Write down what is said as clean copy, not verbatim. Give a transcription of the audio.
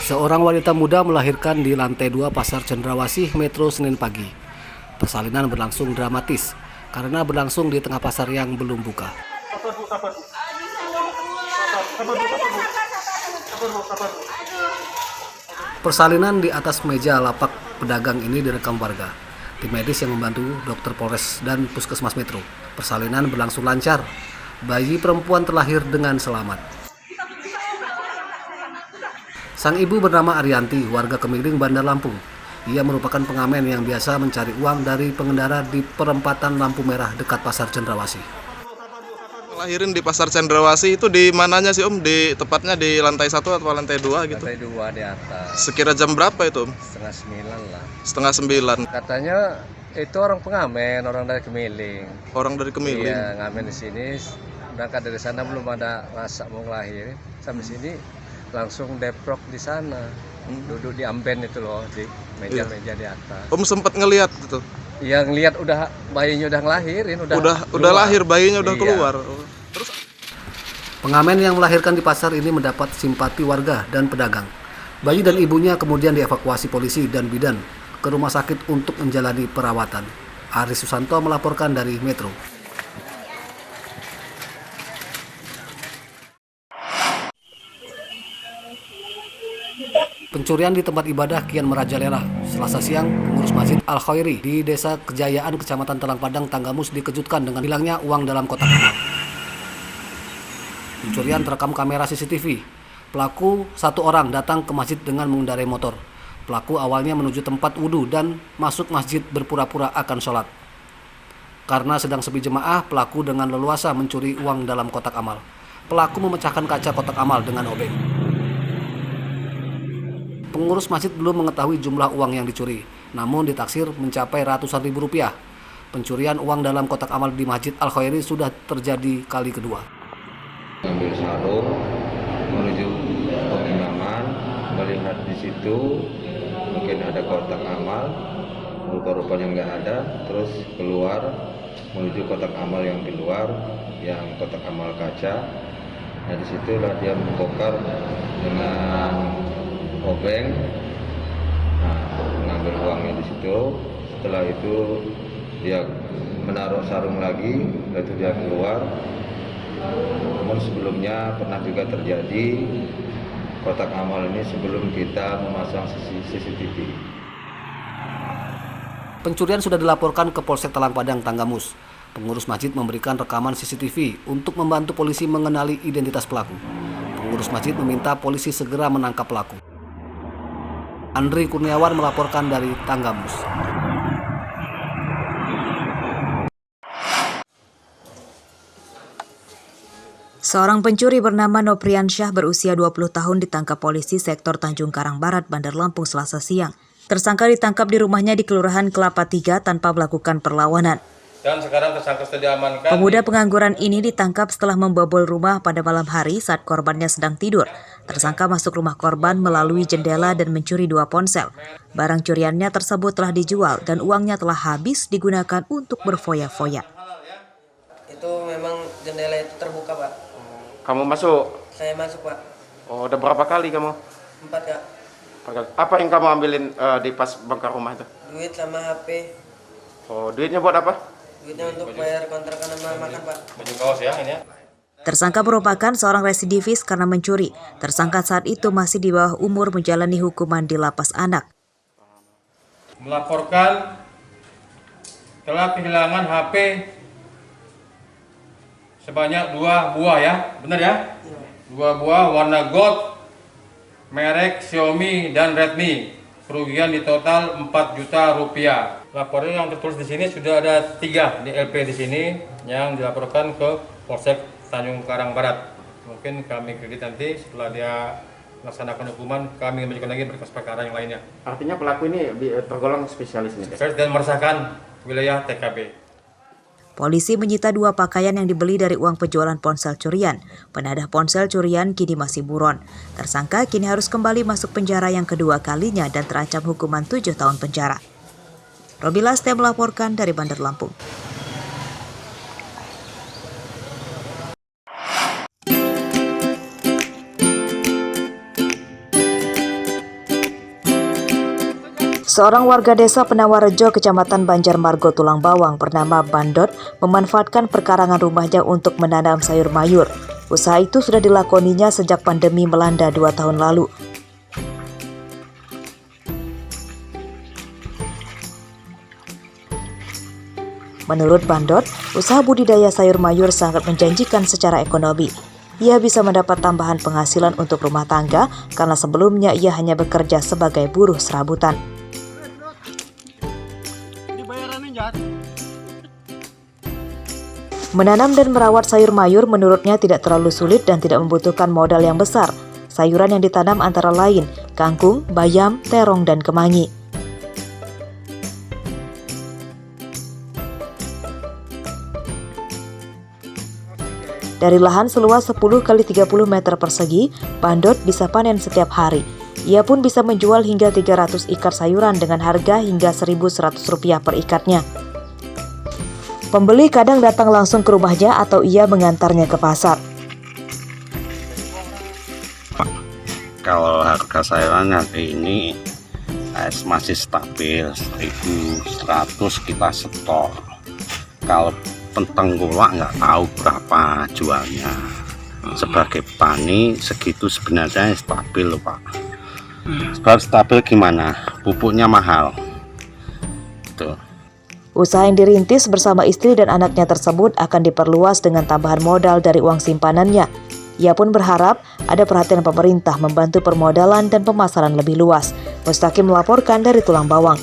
Seorang wanita muda melahirkan di lantai 2 Pasar Cendrawasih, Metro Senin pagi. Persalinan berlangsung dramatis karena berlangsung di tengah pasar yang belum buka. Persalinan di atas meja lapak pedagang ini direkam warga. Tim medis yang membantu dokter Polres dan Puskesmas Metro. Persalinan berlangsung lancar. Bayi perempuan terlahir dengan selamat. Sang ibu bernama Arianti, warga Kemiling, Bandar Lampung. Ia merupakan pengamen yang biasa mencari uang dari pengendara di perempatan lampu merah dekat Pasar Cendrawasih. Lahirin di Pasar Cendrawasih itu di mananya sih Om? Tepatnya di lantai 1 atau lantai 2 gitu? Lantai 2 di atas. Sekira jam berapa itu Om? Setengah 9 lah. Setengah 9. Katanya itu orang pengamen, orang dari Kemiling. Orang dari Kemiling? Iya, ngamen di sini. Berangkat dari sana belum ada rasa mau lahir. Sampai sini langsung deprok di sana. Duduk di amben itu loh, di meja-meja di atas. Om sempat ngelihat itu? Yang lihat udah bayinya udah ngelahirin, udah lahir, bayinya udah keluar. Terus pengamen yang melahirkan di pasar ini mendapat simpati warga dan pedagang. Bayi dan ibunya kemudian dievakuasi polisi dan bidan ke rumah sakit untuk menjalani perawatan. Aris Susanto melaporkan dari Metro. Pencurian di tempat ibadah kian merajalela. Selasa siang, pengurus Masjid Al-Khairi di Desa Kejayaan, Kecamatan Telang Padang, Tanggamus dikejutkan dengan hilangnya uang dalam kotak amal. Pencurian terekam kamera CCTV. Pelaku satu orang datang ke masjid dengan mengendarai motor. Pelaku awalnya menuju tempat wudhu dan masuk masjid berpura-pura akan sholat. Karena sedang sepi jemaah, pelaku dengan leluasa mencuri uang dalam kotak amal. Pelaku memecahkan kaca kotak amal dengan obeng. Pengurus masjid belum mengetahui jumlah uang yang dicuri, namun ditaksir mencapai ratusan ribu rupiah. Pencurian uang dalam kotak amal di Masjid Al-Khairi sudah terjadi kali kedua. Ambil sarung, menuju pengimaman, melihat di situ mungkin ada kotak amal, rupa-rupanya nggak ada, terus keluar menuju kotak amal yang di luar, yang kotak amal kaca. Nah disitulah dia membongkar dengan obeng, mengambil uangnya di situ. Setelah itu dia menaruh sarung lagi, lalu dia keluar. Namun sebelumnya pernah juga terjadi kotak amal ini sebelum kita memasang CCTV. Pencurian sudah dilaporkan ke Polsek Telang Padang, Tanggamus. Pengurus masjid memberikan rekaman CCTV untuk membantu polisi mengenali identitas pelaku. Pengurus masjid meminta polisi segera menangkap pelaku. Andri Kurniawan melaporkan dari Tanggamus. Seorang pencuri bernama Nopriansyah berusia 20 tahun ditangkap polisi sektor Tanjung Karang Barat, Bandar Lampung Selasa siang. Tersangka ditangkap di rumahnya di Kelurahan Kelapa 3 tanpa melakukan perlawanan. Dan sekarang tersangka sudah diamankan. Pemuda pengangguran ini ditangkap setelah membobol rumah pada malam hari saat korbannya sedang tidur. Tersangka masuk rumah korban melalui jendela dan mencuri 2 ponsel. Barang curiannya tersebut telah dijual dan uangnya telah habis digunakan untuk berfoya-foya. Itu memang jendela itu terbuka, Pak. Kamu masuk? Saya masuk, Pak. Oh, udah berapa kali kamu? 4, Kak. Apa yang kamu ambilin di pas bongkar rumah itu? Duit sama HP. Oh, duitnya buat apa? Duitnya untuk bayar kontrakan sama makan, Pak. Baju kaos ya ini ya. Tersangka merupakan seorang residivis karena mencuri. Tersangka saat itu masih di bawah umur menjalani hukuman di lapas anak. Melaporkan telah kehilangan HP sebanyak 2 buah ya, benar ya? 2 buah warna gold, merek Xiaomi dan Redmi. Kerugian di total 4 juta rupiah. Laporan yang tertulis di sini sudah ada 3 di LP di sini yang dilaporkan ke Polsek Tanjung Karang Barat. Mungkin kami kredit nanti setelah dia melaksanakan hukuman, kami menunjukkan lagi berkas perkara yang lainnya. Artinya pelaku ini tergolong spesialis nih? Spesialis dan meresahkan wilayah TKB. Polisi menyita 2 pakaian yang dibeli dari uang penjualan ponsel curian. Penadah ponsel curian kini masih buron. Tersangka kini harus kembali masuk penjara yang kedua kalinya dan terancam hukuman 7 tahun penjara. Robila Ste melaporkan dari Bandar Lampung. Seorang warga desa Penawarejo, Kecamatan Banjarmargo, Tulang Bawang bernama Bandot memanfaatkan perkarangan rumahnya untuk menanam sayur mayur. Usaha itu sudah dilakoninya sejak pandemi melanda 2 tahun lalu. Menurut Bandot, usaha budidaya sayur mayur sangat menjanjikan secara ekonomi. Ia bisa mendapat tambahan penghasilan untuk rumah tangga karena sebelumnya ia hanya bekerja sebagai buruh serabutan. Menanam dan merawat sayur mayur menurutnya tidak terlalu sulit dan tidak membutuhkan modal yang besar. Sayuran yang ditanam antara lain kangkung, bayam, terong, dan kemangi. Dari lahan seluas 10 x 30 meter persegi, Bandot bisa panen setiap hari. Ia pun bisa menjual hingga 300 ikat sayuran dengan harga hingga Rp1.100 per ikatnya. Pembeli kadang datang langsung ke rumahnya atau ia mengantarnya ke pasar. Kalau harga sayuran hari ini masih stabil 1.100 kita setor. Kalau pentenggolak nggak tahu berapa jualnya. Sebagai petani segitu sebenarnya stabil loh Pak. Sebab stabil gimana? Pupuknya mahal. Tuh. Usaha yang dirintis bersama istri dan anaknya tersebut akan diperluas dengan tambahan modal dari uang simpanannya. Ia pun berharap ada perhatian pemerintah membantu permodalan dan pemasaran lebih luas. Mustaqim melaporkan dari Tulang Bawang.